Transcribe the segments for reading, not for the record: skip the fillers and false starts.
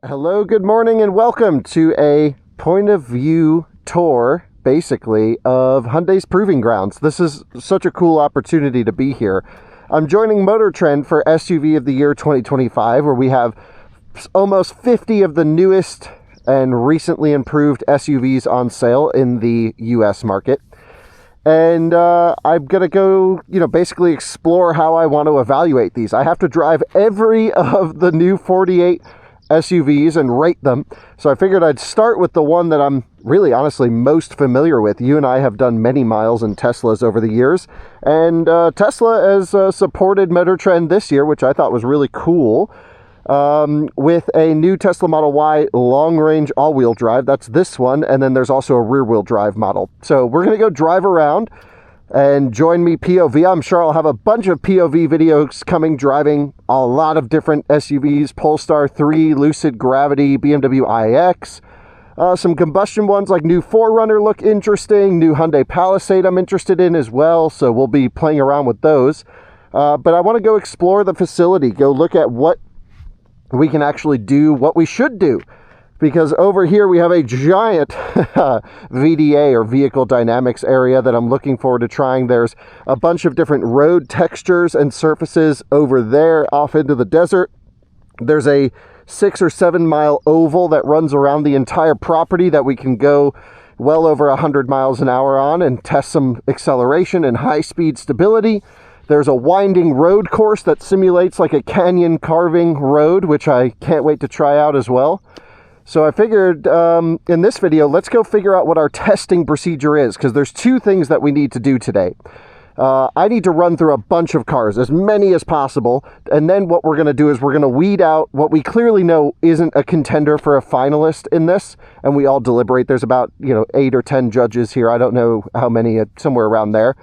Hello, good morning, and welcome to a point of view tour, basically, of Hyundai's Proving Grounds. This is such a cool opportunity to be here. I'm joining MotorTrend for SUV of the Year 2025, where we have almost 50 of the newest and recently improved SUVs on sale in the US market. And I'm going to go, basically explore how I want to evaluate these. I have to drive every of the new 48 SUVs and rate them. So I figured I'd start with the one that I'm really honestly most familiar with. You and I have done many miles in Teslas over the years, and Tesla has supported MotorTrend this year, which I thought was really cool, with a new Tesla Model Y long-range all-wheel drive. That's this one, and then there's also a rear-wheel drive model. So we're going to go drive around and join me POV. I'm sure I'll have a bunch of POV videos coming, driving a lot of different SUVs, Polestar 3, Lucid Gravity, BMW iX, some combustion ones like new 4Runner look interesting, new Hyundai Palisade I'm interested in as well, so we'll be playing around with those. But I want to go explore the facility, go look at what we can actually do, what we should do. Because over here we have a giant VDA or vehicle dynamics area that I'm looking forward to trying. There's a bunch of different road textures and surfaces over there off into the desert. There's a 6 or 7 mile oval that runs around the entire property that we can go well over 100 miles an hour on and test some acceleration and high speed stability. There's a winding road course that simulates like a canyon carving road, which I can't wait to try out as well. So I figured in this video, let's go figure out what our testing procedure is, because there's two things that we need to do today. I need to run through a bunch of cars, as many as possible, and then what we're going to do is we're going to weed out what we clearly know isn't a contender for a finalist in this, and we all deliberate. There's about 8 or 10 judges here. I don't know how many, somewhere around there.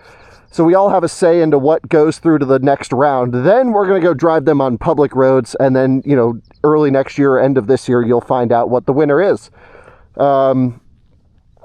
So we all have a say into what goes through to the next round. Then we're going to go drive them on public roads, and then, early next year, end of this year, you'll find out what the winner is,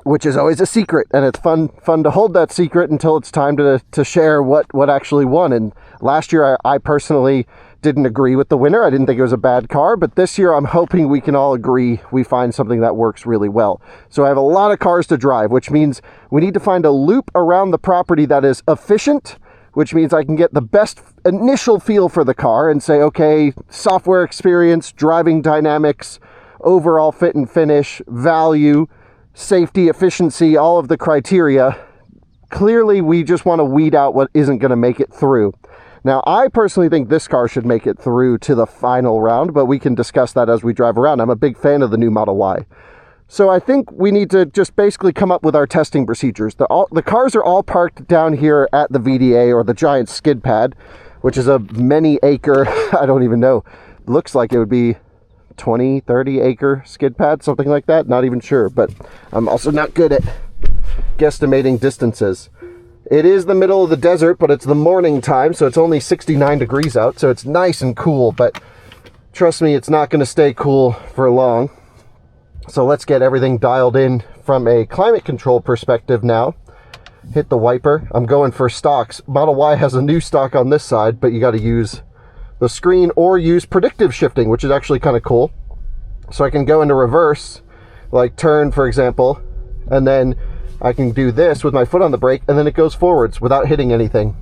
which is always a secret, and it's fun to hold that secret until it's time to share what actually won. And last year, I personally didn't agree with the winner. I didn't think it was a bad car, but this year I'm hoping we can all agree we find something that works really well. So I have a lot of cars to drive, which means we need to find a loop around the property that is efficient, which means I can get the best initial feel for the car and say, okay, software experience, driving dynamics, overall fit and finish, value, safety, efficiency, all of the criteria. Clearly, we just want to weed out what isn't going to make it through. Now, I personally think this car should make it through to the final round, but we can discuss that as we drive around. I'm a big fan of the new Model Y. So I think we need to just basically come up with our testing procedures. The cars are all parked down here at the VDA, or the giant skid pad, which is a many acre, I don't even know, looks like it would be 20, 30 acre skid pad, something like that. Not even sure, but I'm also not good at guesstimating distances. It is the middle of the desert, but it's the morning time, so it's only 69 degrees out, so it's nice and cool, but trust me, it's not going to stay cool for long. So let's get everything dialed in from a climate control perspective now. Hit the wiper. I'm going for stocks. Model Y has a new stock on this side, but you got to use the screen or use predictive shifting, which is actually kind of cool. So I can go into reverse, like turn, for example, and then I can do this with my foot on the brake, and then it goes forwards without hitting anything.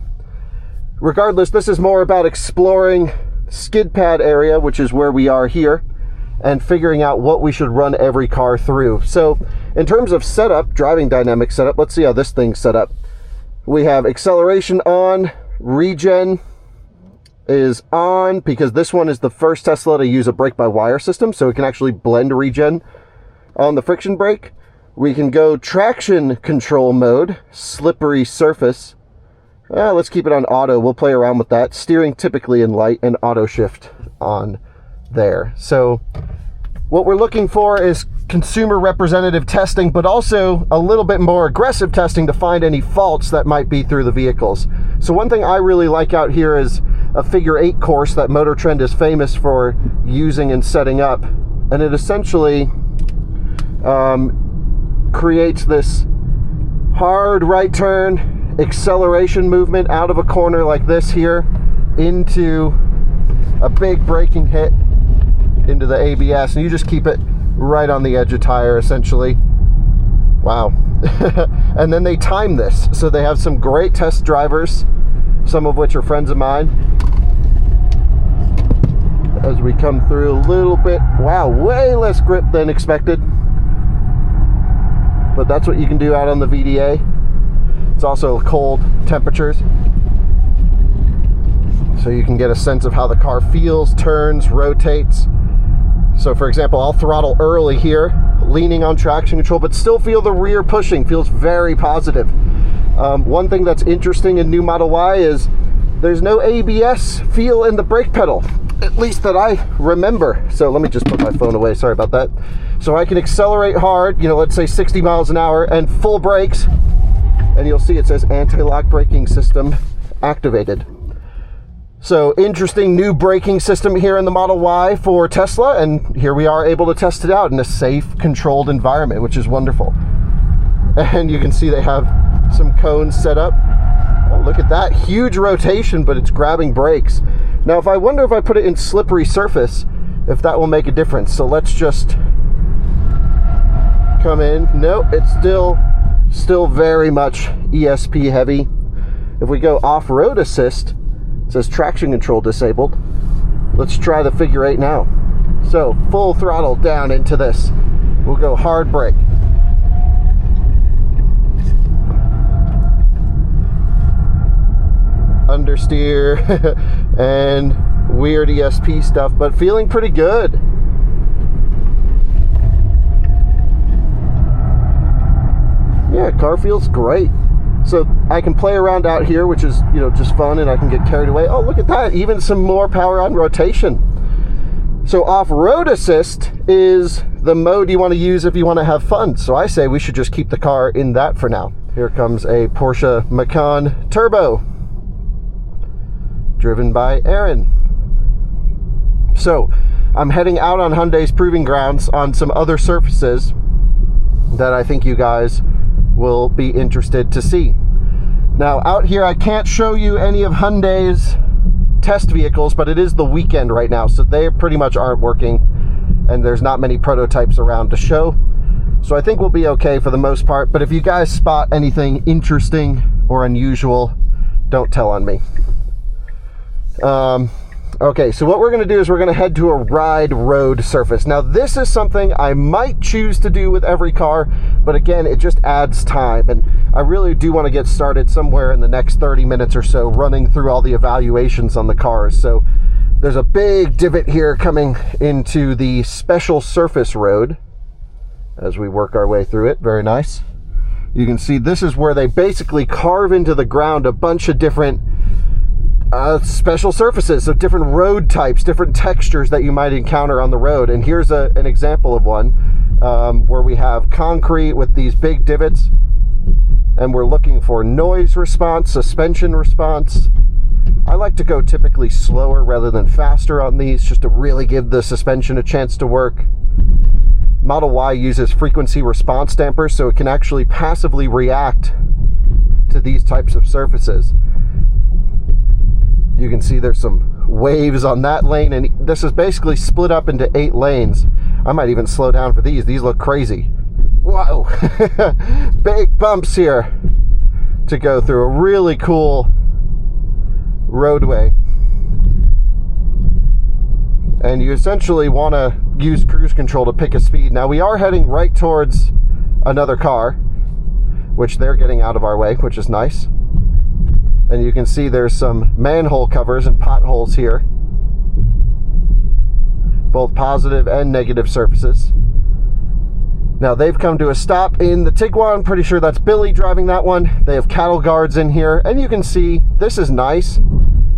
Regardless, this is more about exploring skid pad area, which is where we are here, and figuring out what we should run every car through. So in terms of setup, driving dynamic setup, let's see how this thing's set up. We have acceleration on, regen is on, because this one is the first Tesla to use a brake-by-wire system, so it can actually blend regen on the friction brake. We can go traction control mode, slippery surface. Let's keep it on auto. We'll play around with that. Steering typically in light, and auto shift on there. So what we're looking for is consumer representative testing, but also a little bit more aggressive testing to find any faults that might be through the vehicles. So one thing I really like out here is a figure 8 course that MotorTrend is famous for using and setting up. And it essentially creates this hard right turn, acceleration movement out of a corner like this here into a big braking hit, into the ABS, and you just keep it right on the edge of tire, essentially. Wow. And then they time this, so they have some great test drivers, some of which are friends of mine. As we come through a little bit, wow, way less grip than expected, but that's what you can do out on the VDA. It's also cold temperatures, so you can get a sense of how the car feels, turns, rotates. So for example, I'll throttle early here, leaning on traction control, but still feel the rear pushing. Feels very positive. One thing that's interesting in new Model Y is there's no ABS feel in the brake pedal, at least that I remember. So let me just put my phone away, sorry about that. So I can accelerate hard, you know, let's say 60 miles an hour, and full brakes, and you'll see it says anti-lock braking system activated. So interesting new braking system here in the Model Y for Tesla, and here we are able to test it out in a safe, controlled environment, which is wonderful. And you can see they have some cones set up. Oh, look at that, huge rotation, but it's grabbing brakes. Now, I wonder if I put it in slippery surface, if that will make a difference. So let's just come in. Nope, it's still very much ESP heavy. If we go off-road assist, it says traction control disabled. Let's try the figure 8 now. So full throttle down into this. We'll go hard brake. Understeer and weird ESP stuff, but feeling pretty good. Yeah, car feels great. So I can play around out here, which is, you know, just fun, and I can get carried away. Oh, look at that, even some more power on rotation. So off-road assist is the mode you want to use if you want to have fun. So I say we should just keep the car in that for now. Here comes a Porsche Macan Turbo, driven by Aaron. So I'm heading out on Hyundai's Proving Grounds on some other surfaces that I think you guys will be interested to see. Now out here I can't show you any of Hyundai's test vehicles, but it is the weekend right now, so they pretty much aren't working, and there's not many prototypes around to show. So I think we'll be okay for the most part, but if you guys spot anything interesting or unusual, don't tell on me. Okay, so what we're going to do is we're going to head to a ride road surface. Now this is something I might choose to do with every car, but again, it just adds time, and I really do want to get started somewhere in the next 30 minutes or so running through all the evaluations on the cars. So there's a big divot here coming into the special surface road as we work our way through it. Very nice. You can see this is where they basically carve into the ground a bunch of different special surfaces, so different road types, different textures that you might encounter on the road. And here's an example of one where we have concrete with these big divots, and we're looking for noise response, suspension response. I like to go typically slower rather than faster on these, just to really give the suspension a chance to work. Model Y uses frequency response dampers, so it can actually passively react to these types of surfaces. You can see there's some waves on that lane, and this is basically split up into 8 lanes. I might even slow down for these. These look crazy. Whoa. Big bumps here to go through. A really cool roadway. And you essentially want to use cruise control to pick a speed. Now we are heading right towards another car, which they're getting out of our way, which is nice. And you can see there's some manhole covers and potholes here, both positive and negative surfaces. Now they've come to a stop in the Tiguan. Pretty sure that's Billy driving that one. They have cattle guards in here, and you can see this is nice.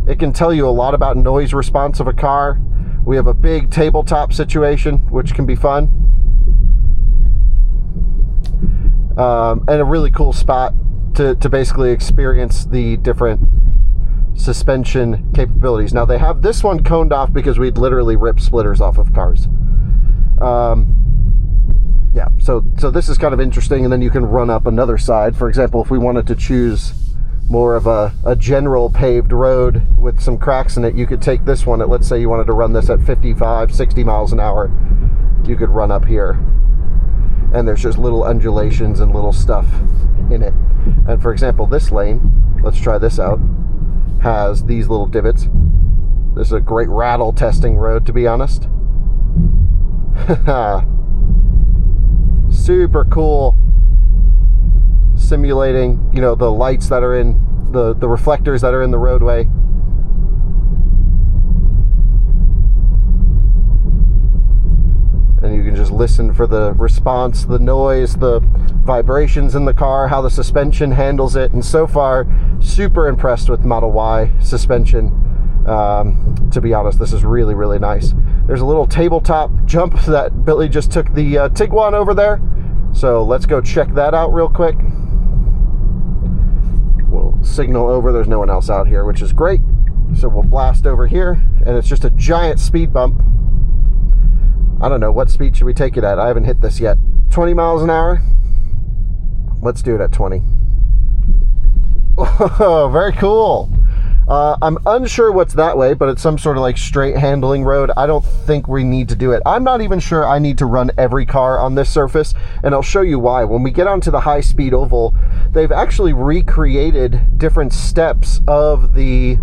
It can tell you a lot about noise response of a car. We have a big tabletop situation, which can be fun, and a really cool spot to basically experience the different suspension capabilities. Now they have this one coned off because we'd literally rip splitters off of cars. Yeah, so this is kind of interesting, and then you can run up another side. For example, if we wanted to choose more of a general paved road with some cracks in it, you could take this one at, let's say you wanted to run this at 55, 60 miles an hour, you could run up here. And there's just little undulations and little stuff in it. And for example, this lane, let's try this out, has these little divots. This is a great rattle testing road, to be honest. Super cool. Simulating, you know, the lights that are in the reflectors that are in the roadway. And you can just listen for the response, the noise, the vibrations in the car, how the suspension handles it. And so far, super impressed with Model Y suspension. To be honest, this is really, really nice. There's a little tabletop jump that Billy just took the Tiguan over there. So let's go check that out real quick. We'll signal over. There's no one else out here, which is great. So we'll blast over here, and it's just a giant speed bump. I don't know, what speed should we take it at? I haven't hit this yet. 20 miles an hour? Let's do it at 20. Oh, very cool. I'm unsure what's that way, but it's some sort of like straight handling road. I don't think we need to do it. I'm not even sure I need to run every car on this surface, and I'll show you why. When we get onto the high-speed oval, they've actually recreated different steps of the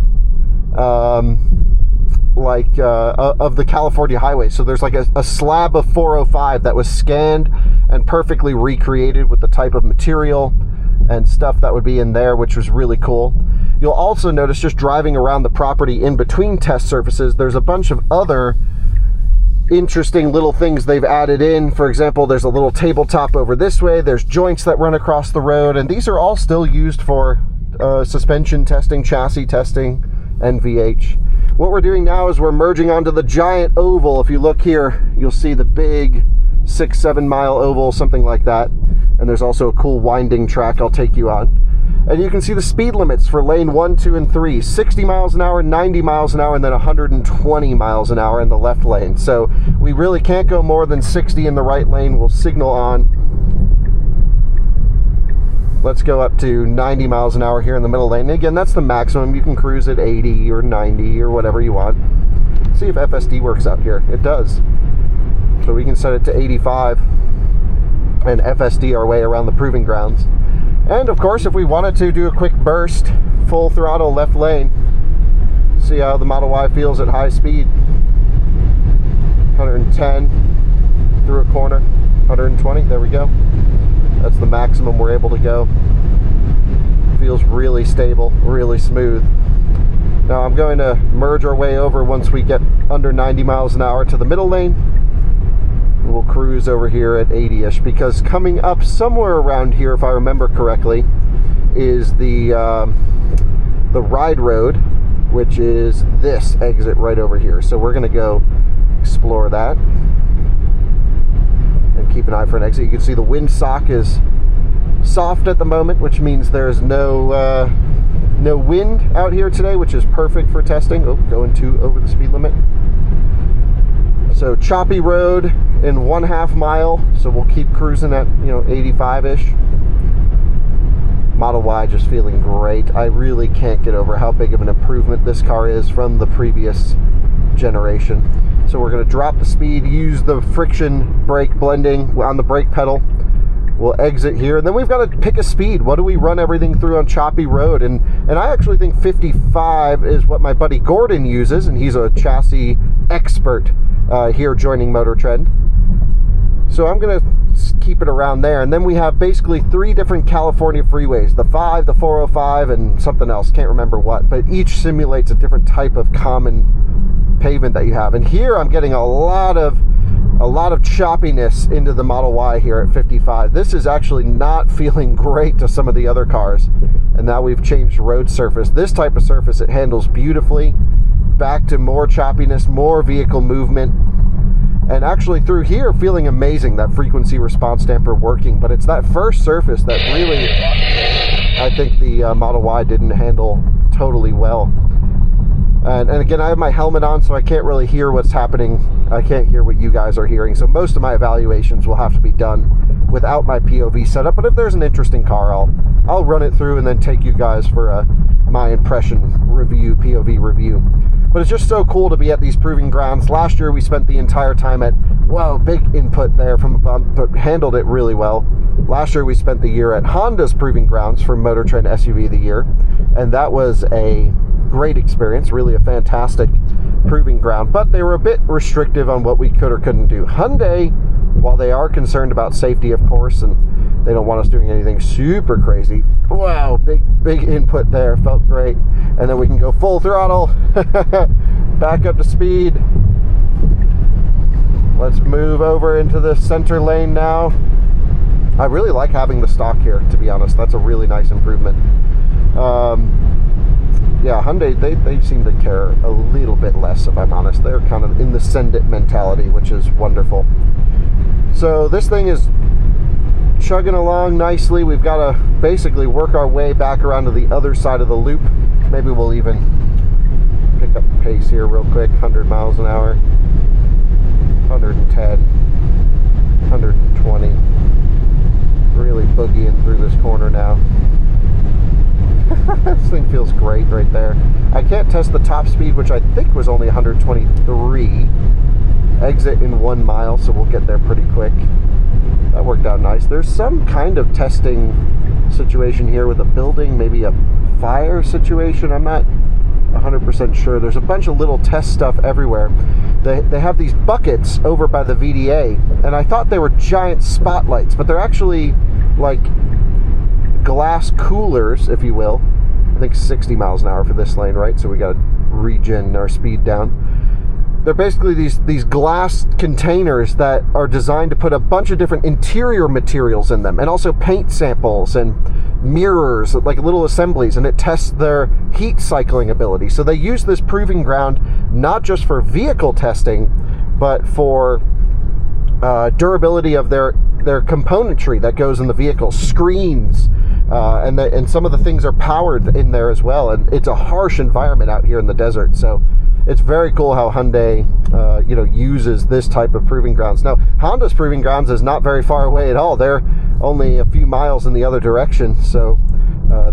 of the California highway. So there's like a slab of 405 that was scanned and perfectly recreated with the type of material and stuff that would be in there, which was really cool. You'll also notice, just driving around the property in between test surfaces, there's a bunch of other interesting little things they've added in. For example, there's a little tabletop over this way. There's joints that run across the road, and these are all still used for suspension testing, chassis testing, and VH. What we're doing now is we're merging onto the giant oval. If you look here, you'll see the big 6-7 mile oval, something like that. And there's also a cool winding track I'll take you on. And you can see the speed limits for lane 1, 2, and 3. 60 miles an hour, 90 miles an hour, and then 120 miles an hour in the left lane. So we really can't go more than 60 in the right lane. We'll signal on. Let's go up to 90 miles an hour here in the middle lane. And again, that's the maximum. You can cruise at 80 or 90 or whatever you want. See if FSD works out here. It does. So we can set it to 85 and FSD our way around the Proving Grounds. And of course, if we wanted to do a quick burst, full throttle left lane, see how the Model Y feels at high speed. 110 through a corner, 120, there we go. That's the maximum we're able to go. Feels really stable, really smooth. Now I'm going to merge our way over once we get under 90 miles an hour to the middle lane. We'll cruise over here at 80-ish, because coming up somewhere around here, if I remember correctly, is the ride road, which is this exit right over here. So we're going to go explore that and keep an eye for an exit. You can see the windsock is soft at the moment, which means there's no wind out here today, which is perfect for testing. Oh, going over the speed limit. So choppy road in 1/2 mile, so we'll keep cruising at 85-ish. Model Y just feeling great. I really can't get over how big of an improvement this car is from the previous generation. So we're going to drop the speed, use the friction brake blending on the brake pedal. We'll exit here, and then we've got to pick a speed. What do we run everything through on choppy road? And I actually think 55 is what my buddy Gordon uses, and he's a chassis expert here joining MotorTrend. So I'm going to keep it around there. And then we have basically 3 different California freeways, the 5, the 405, and something else, can't remember what, but each simulates a different type of common pavement that you have. And here I'm getting a lot of choppiness into the Model Y here at 55. This is actually not feeling great to some of the other cars. And now we've changed road surface. This type of surface, it handles beautifully. Back to more choppiness, more vehicle movement. And actually through here, feeling amazing, that frequency response damper working. But it's that first surface that really, I think the Model Y didn't handle totally well. And again, I have my helmet on, so I can't really hear what's happening. I can't hear what you guys are hearing. So most of my evaluations will have to be done without my POV setup. But if there's an interesting car, I'll run it through and then take you guys for my impression review, POV review. But it's just so cool to be at these proving grounds. Last year we spent the entire time at, whoa, big input there from a bump, but handled it really well. Last year we spent the year at Honda's Proving Grounds for MotorTrend SUV of the year, and that was a great experience, really a fantastic proving ground, but they were a bit restrictive on what we could or couldn't do. Hyundai, while they are concerned about safety, of course, and they don't want us doing anything super crazy. Wow, big input there, felt great. And then we can go full throttle, back up to speed. Let's move over into the center lane now. I really like having the stock here, to be honest. That's a really nice improvement. Yeah, Hyundai, they seem to care a little bit less, if I'm honest. They're kind of in the send it mentality, which is wonderful. So this thing is chugging along nicely. We've got to basically work our way back around to the other side of the loop. Maybe we'll even pick up pace here real quick. 100 miles an hour, 110, 120. Really boogieing through this corner now. This thing feels great right there. I can't test the top speed, which I think was only 123. Exit in 1 mile, so we'll get there pretty quick. That worked out nice. There's some kind of testing situation here with a building, maybe a fire situation. I'm not 100% sure. There's a bunch of little test stuff everywhere. They have these buckets over by the VDA, and I thought they were giant spotlights, but they're actually like glass coolers, if you will. I think 60 miles an hour for this lane, right? So we got to regen our speed down. They're basically these glass containers that are designed to put a bunch of different interior materials in them, and also paint samples and mirrors, like little assemblies, and it tests their heat cycling ability. So they use this proving ground not just for vehicle testing, but for durability of their componentry that goes in the vehicle, screens, and some of the things are powered in there as well. And it's a harsh environment out here in the desert, so it's very cool how Hyundai, uses this type of proving grounds. Now, Honda's proving grounds is not very far away at all. They're only a few miles in the other direction. So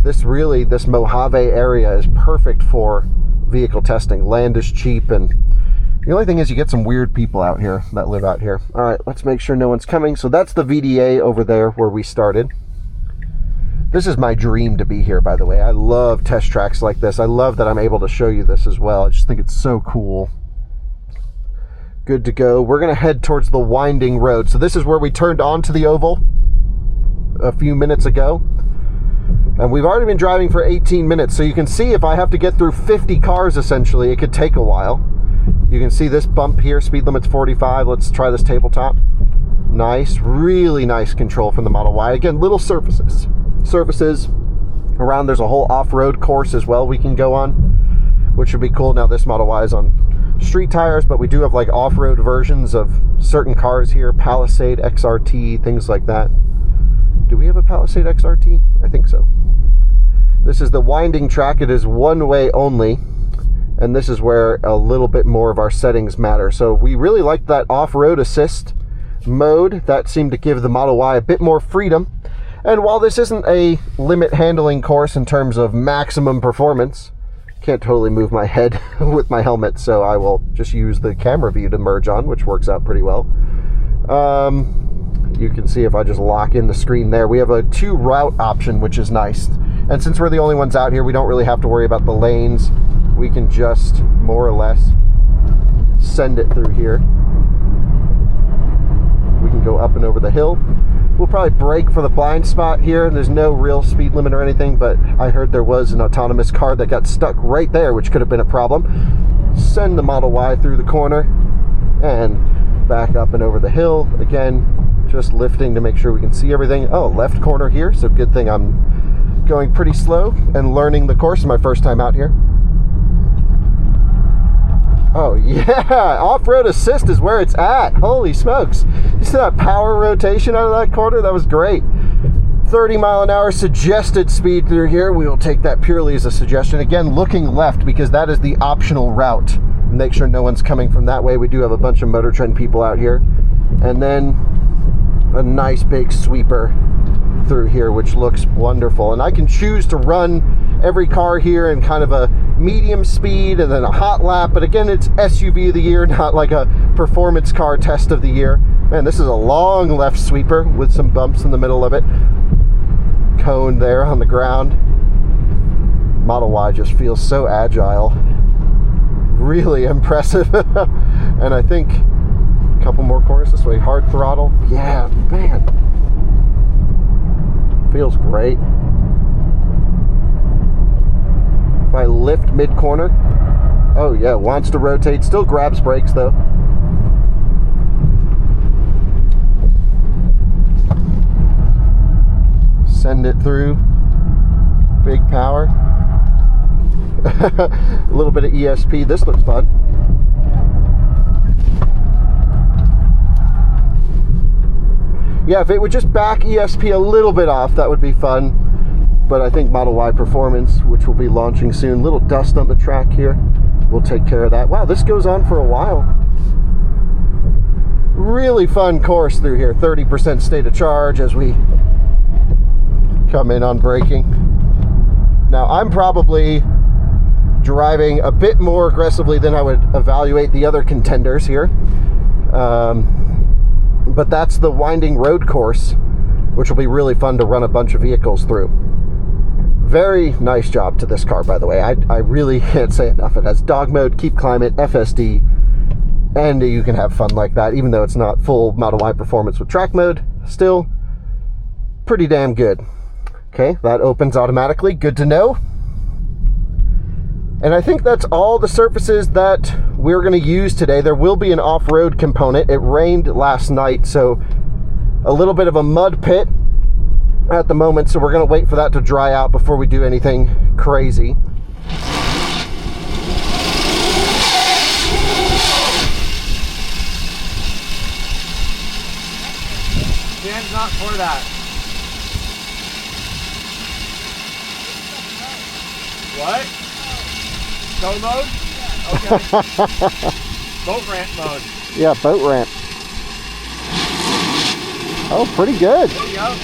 this Mojave area is perfect for vehicle testing. Land is cheap, and the only thing is you get some weird people out here that live out here. All right, let's make sure no one's coming. So that's the VDA over there where we started. This is my dream to be here, by the way. I love test tracks like this. I love that I'm able to show you this as well. I just think it's so cool. Good to go. We're going to head towards the winding road. So this is where we turned onto the oval a few minutes ago. And we've already been driving for 18 minutes. So you can see if I have to get through 50 cars, essentially, it could take a while. You can see this bump here. Speed limit's 45. Let's try this tabletop. Nice. Really nice control from the Model Y. Again, little surfaces around. There's a whole off-road course as well we can go on, which would be cool. Now this Model Y is on street tires, but we do have like off-road versions of certain cars here, Palisade XRT, things like that. Do we have a Palisade XRT? I think so. This is the winding track. It is one way only, and this is where a little bit more of our settings matter. So we really like that off-road assist mode. That seemed to give the Model Y a bit more freedom. And while this isn't a limit handling course in terms of maximum performance, can't totally move my head with my helmet, so I will just use the camera view to merge on, which works out pretty well. You can see if I just lock in the screen there, we have a 2 route option, which is nice. And since we're the only ones out here, we don't really have to worry about the lanes. We can just more or less send it through here. We can go up and over the hill. We'll probably brake for the blind spot here. There's no real speed limit or anything, but I heard there was an autonomous car that got stuck right there, which could have been a problem. Send the Model Y through the corner and back up and over the hill. Again, just lifting to make sure we can see everything. Oh, left corner here, so good thing I'm going pretty slow and learning the course. My first time out here. Oh yeah, off-road assist is where it's at. Holy smokes. You see that power rotation out of that corner? That was great. 30 mile an hour suggested speed through here. We will take that purely as a suggestion. Again, looking left because that is the optional route. Make sure no one's coming from that way. We do have a bunch of MotorTrend people out here. And then a nice big sweeper through here, which looks wonderful. And I can choose to run every car here in kind of a medium speed and then a hot lap. But again, it's SUV of the year, not like a performance car test of the year. Man, this is a long left sweeper with some bumps in the middle of it. Cone there on the ground. Model Y just feels so agile. Really impressive. And I think a couple more corners this way. Hard throttle. Yeah, man. Feels great. If I lift mid-corner, oh yeah, wants to rotate. Still grabs brakes though. Send it through. Big power. A little bit of ESP. This looks fun. Yeah, if it would just back ESP a little bit off, that would be fun. But I think Model Y Performance, which will be launching soon, little dust on the track here, will take care of that. Wow, this goes on for a while. Really fun course through here. 30% state of charge as we come in on braking. Now, I'm probably driving a bit more aggressively than I would evaluate the other contenders here. But that's the winding road course, which will be really fun to run a bunch of vehicles through. Very nice job to this car, by the way. I really can't say enough. It has dog mode, keep climate, FSD, and you can have fun like that, even though it's not full Model Y Performance with track mode. Still pretty damn good. Okay, that opens automatically. Good to know. And I think that's all the surfaces that we're going to use today. There will be an off-road component. It rained last night, so a little bit of a mud pit at the moment, so we're going to wait for that to dry out before we do anything crazy. Dan's not for that. What? Tow mode? Okay. Boat ramp mode. Yeah, boat ramp. Oh, pretty good. There you go.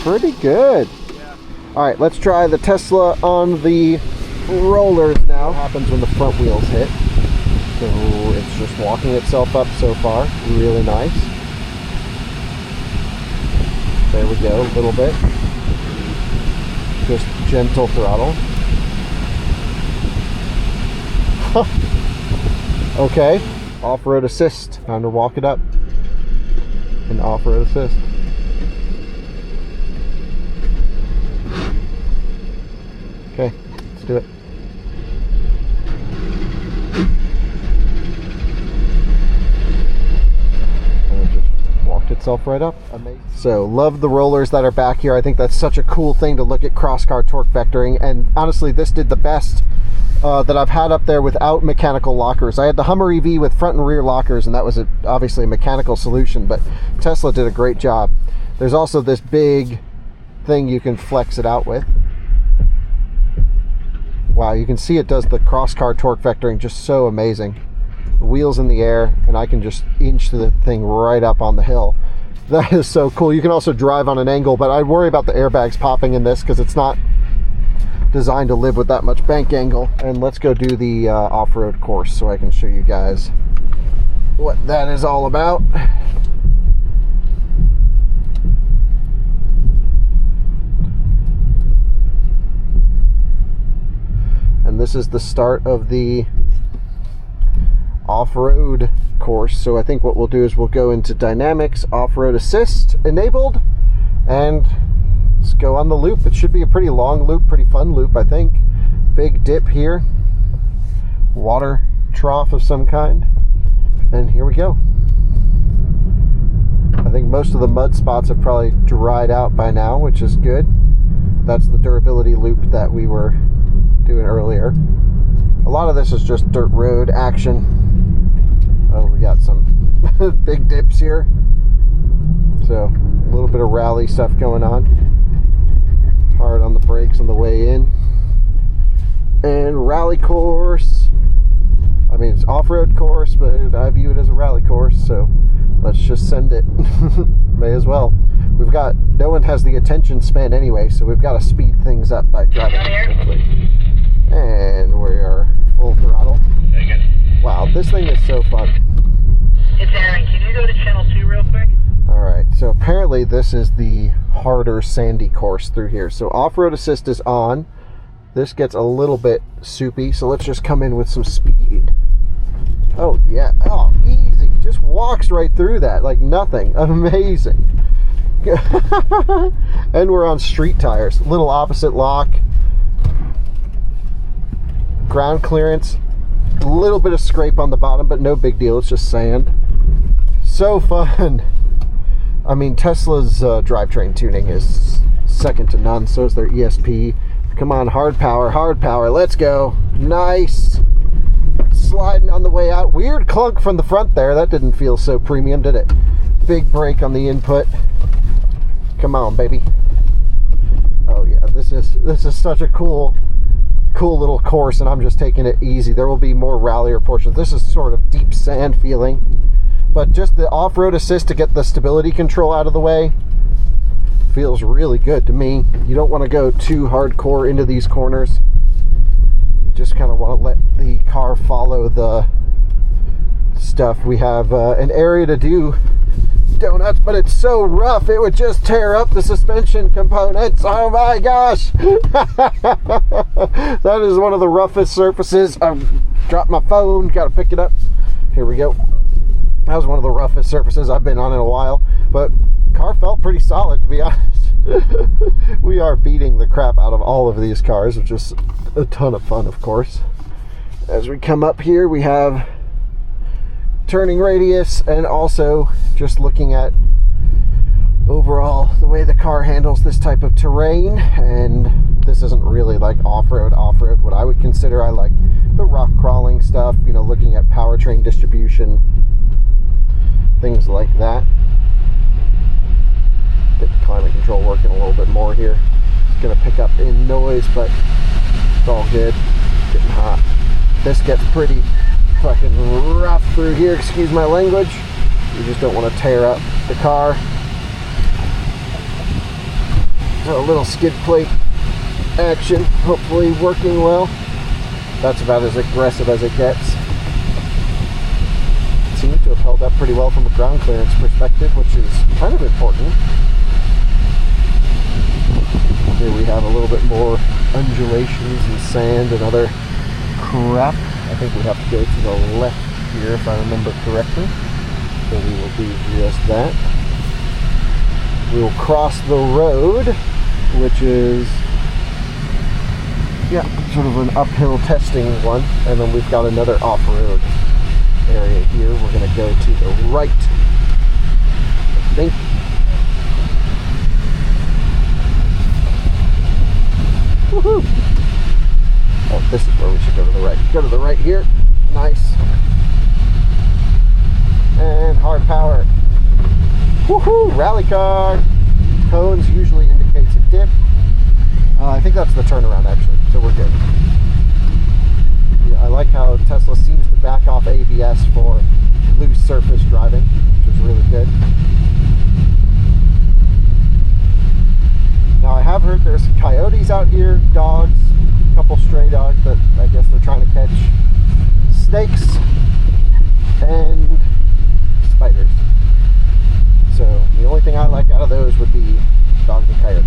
Pretty good. Yeah. All right, let's try the Tesla on the rollers now. What happens when the front wheels hit? So it's just walking itself up so far. Really nice. There we go, a little bit. Just gentle throttle. Okay, off-road assist. Time to walk it up. And off-road assist. Okay, let's do it. And it just walked itself right up. Amazing. So, love the rollers that are back here. I think that's such a cool thing to look at cross-car torque vectoring. And honestly, this did the best that I've had up there without mechanical lockers. I had the Hummer EV with front and rear lockers, and that was obviously a mechanical solution, but Tesla did a great job. There's also this big thing you can flex it out with. Wow, you can see it does the cross-car torque vectoring just so amazing. The wheels in the air, and I can just inch the thing right up on the hill. That is so cool. You can also drive on an angle, but I worry about the airbags popping in this because it's not designed to live with that much bank angle. And let's go do the off-road course so I can show you guys what that is all about. And this is the start of the off-road course. So I think what we'll do is we'll go into dynamics, off-road assist enabled, and let's go on the loop. It should be a pretty long loop, pretty fun loop, I think. Big dip here. Water trough of some kind. And here we go. I think most of the mud spots have probably dried out by now, which is good. That's the durability loop that we were doing earlier. A lot of this is just dirt road action. Oh, we got some big dips here. So a little bit of rally stuff going on. Hard on the brakes on the way in. And rally course. I mean, it's off-road course, but I view it as a rally course, so let's just send it. May as well. we've got, no one has the attention span anyway, so we've got to speed things up by driving quickly. And we are full throttle. Wow, this thing is so fun. It's Aaron. Can you go to channel 2 real quick? Alright, so apparently this is the harder sandy course through here. So off-road assist is on. This gets a little bit soupy, so let's just come in with some speed. Oh yeah, oh easy. Just walks right through that like nothing. Amazing. And we're on street tires. Little opposite lock. Ground clearance. A little bit of scrape on the bottom, but no big deal. It's just sand. So fun. I mean, Tesla's drivetrain tuning is second to none. So is their ESP. Come on, hard power. Let's go. Nice. Sliding on the way out. Weird clunk from the front there. That didn't feel so premium, did it? Big brake on the input. Come on, baby. Oh yeah, this is such a cool little course, and I'm just taking it easy. There will be more rallier portions. This is sort of deep sand feeling, but just the off-road assist to get the stability control out of the way feels really good to me. You don't want to go too hardcore into these corners. You just kind of want to let the car follow the stuff. We have an area to do donuts, but it's so rough it would just tear up the suspension components. Oh my gosh. That is one of the roughest surfaces. I've dropped my phone, gotta pick it up. Here we go. That was one of the roughest surfaces I've been on in a while, but car felt pretty solid, to be honest. We are beating the crap out of all of these cars, which is a ton of fun, of course. As we come up here, we have turning radius, and also just looking at overall the way the car handles this type of terrain. And this isn't really like off-road. What I would consider, I like the rock crawling stuff, you know, looking at powertrain distribution, things like that. Get the climate control working a little bit more here. It's gonna pick up in noise, but it's all good. Getting hot. This gets pretty fucking rough through here, excuse my language. You just don't want to tear up the car. So a little skid plate action, hopefully working well. That's about as aggressive as it gets. It seems to have held up pretty well from a ground clearance perspective, which is kind of important. Here we have a little bit more undulations and sand and other crap. I think we have to go to the left here if I remember correctly. So we will do just that. We will cross the road, which is, yeah, sort of an uphill testing one. And then we've got another off-road area here. We're going to go to the right, I think. Woohoo! Oh, this is where we should go to the right. Go to the right here. Nice. And hard power. Woohoo! Rally car. Cones usually indicates a dip. I think that's the turnaround actually, so we're good. Yeah, I like how Tesla seems to back off ABS for loose surface driving, which is really good. Now I have heard there's coyotes out here, dogs, a couple stray dogs that I guess they're trying to catch, snakes, and spiders. So the only thing I like out of those would be dogs and coyotes.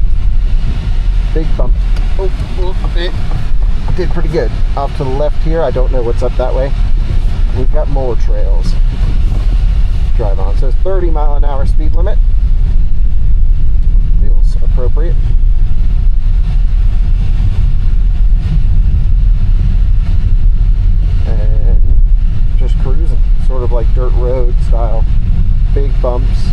Big bump. Oh, it did pretty good. Off to the left here, I don't know what's up that way. We've got more trails to drive on. So it's 30-mile-an-hour speed limit. Feels appropriate. And just cruising, sort of like dirt road style. Big bumps.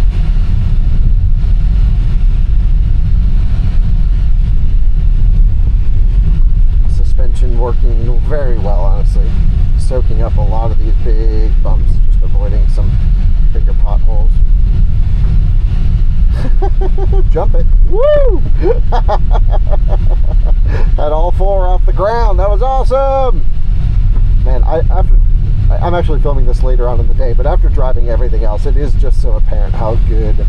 Suspension working very well, honestly. Soaking up a lot of these big bumps, just avoiding some bigger potholes. Jump it. Woo! Had all four off the ground. That was awesome! Man, I'm actually filming this later on in the day, but after driving everything else, it is just so apparent how good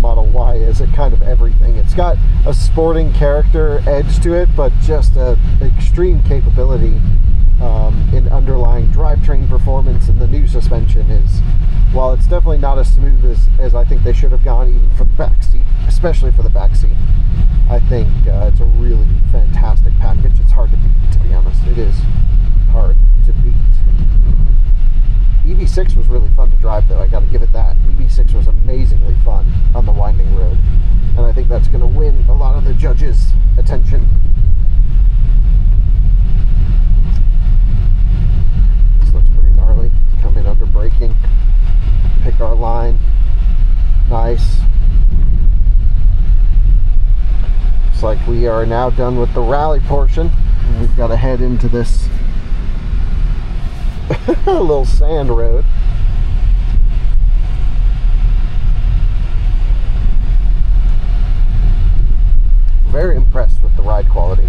Model Y is is at kind of everything. It's got a sporting character edge to it, but just a extreme capability in underlying drivetrain performance, and the new suspension is, while it's definitely not as smooth as I think they should have gone, even for the back seat, especially for the back seat, I think it's a really fantastic package. It's hard to beat, to be honest. It is hard to beat. EV6 was really fun to drive, though. I got to give it that. EV6 was amazingly fun on the winding road, and I think that's going to win a lot of the judges' attention. This looks pretty gnarly. Come in under braking, pick our line. Nice. Looks like we are now done with the rally portion, and we've got to head into this little sand road. Very impressed with the ride quality,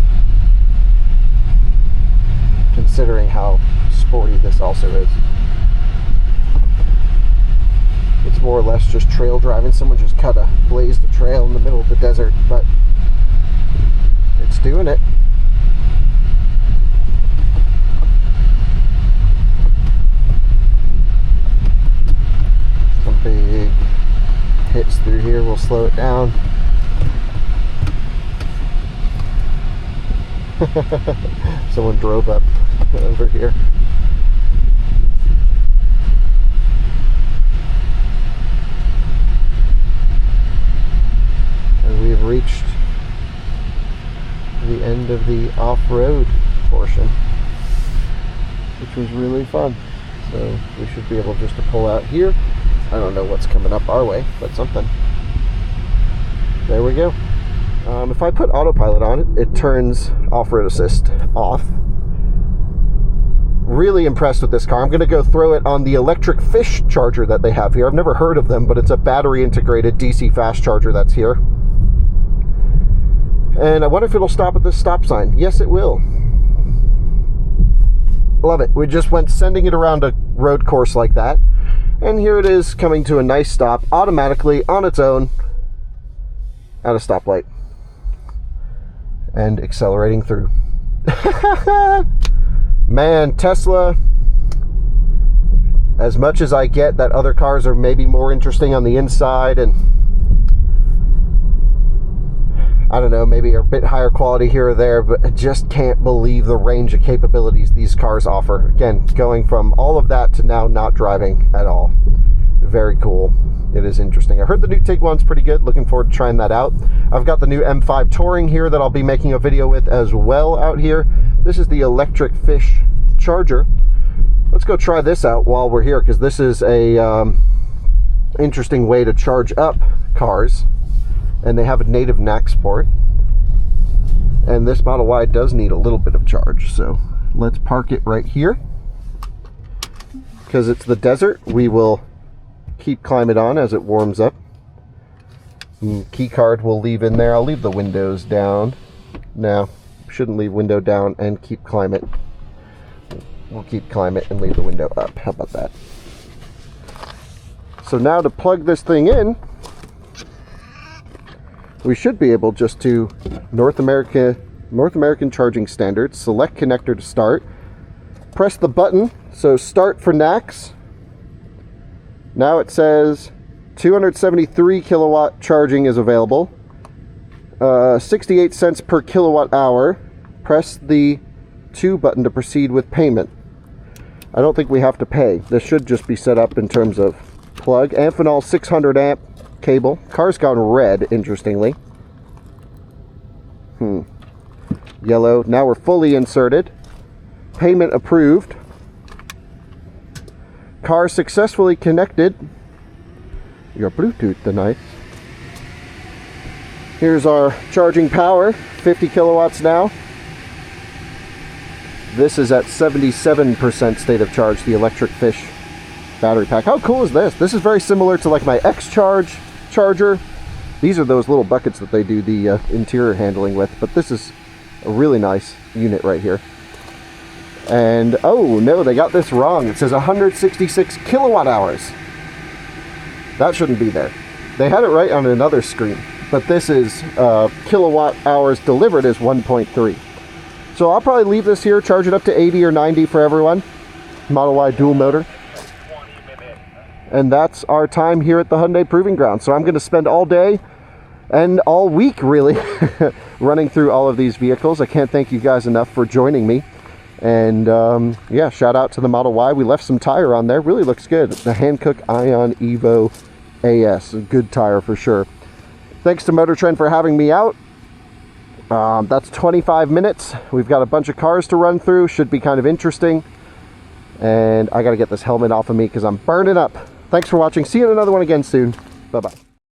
considering how sporty this also is. It's more or less just trail driving. Someone just blazed a trail in the middle of the desert, but it's doing it. Some big hits through here. We'll slow it down. Someone drove up over here. And we've reached the end of the off-road portion, which was really fun. So we should be able just to pull out here. I don't know what's coming up our way, but something. There we go. If I put autopilot on it, it turns off-road assist off. Really impressed with this car. I'm going to go throw it on the electric fish charger that they have here. I've never heard of them, but it's a battery integrated DC fast charger that's here. And I wonder if it'll stop at this stop sign. Yes, it will. Love it. We just went sending it around a road course like that. And here it is coming to a nice stop automatically on its own at a stoplight. And accelerating through. Man, Tesla, as much as I get that other cars are maybe more interesting on the inside and I don't know, maybe a bit higher quality here or there, but I just can't believe the range of capabilities these cars offer. Again, going from all of that to now not driving at all. Very cool. It is interesting. I heard the new Tiguan's pretty good. Looking forward to trying that out. I've got the new M5 Touring here that I'll be making a video with as well out here. This is the electric fish charger. Let's go try this out while we're here, because this is a interesting way to charge up cars. And they have a native NAC port. And this Model Y does need a little bit of charge. So let's park it right here. Because it's the desert, we will keep climate on as it warms up. Key card we'll leave in there. I'll leave the windows down. No, shouldn't leave window down and keep climate. We'll keep climate and leave the window up. How about that? So now to plug this thing in, we should be able just to North American charging standards, select connector to start, press the button, so start for NACS. Now it says 273 kilowatt charging is available, 68 cents per kilowatt hour. Press the 2 button to proceed with payment. I don't think we have to pay. This should just be set up in terms of plug. Amphenol 600 amp cable. Car's gone red, interestingly. Yellow. Now we're fully inserted. Payment approved. Car successfully connected. Your Bluetooth device. Here's our charging power. 50 kilowatts now. This is at 77% state of charge, the electric fish battery pack. How cool is this? This is very similar to like my X-Charge charger. These are those little buckets that they do the interior handling with, but this is a really nice unit right here. And oh no, they got this wrong. It says 166 kilowatt hours. That shouldn't be there. They had it right on another screen. but this is kilowatt hours delivered is 1.3. So I'll probably leave this here, charge it up to 80 or 90 for everyone. Model Y dual motor. And that's our time here at the Hyundai Proving Grounds. So I'm going to spend all day and all week, really, running through all of these vehicles. I can't thank you guys enough for joining me. And yeah, shout out to the Model Y. We left some tire on there. Really looks good. The Hankook Ion Evo AS. A good tire for sure. Thanks to MotorTrend for having me out. That's 25 minutes. We've got a bunch of cars to run through. Should be kind of interesting. And I got to get this helmet off of me because I'm burning up. Thanks for watching. See you in another one again soon. Bye-bye.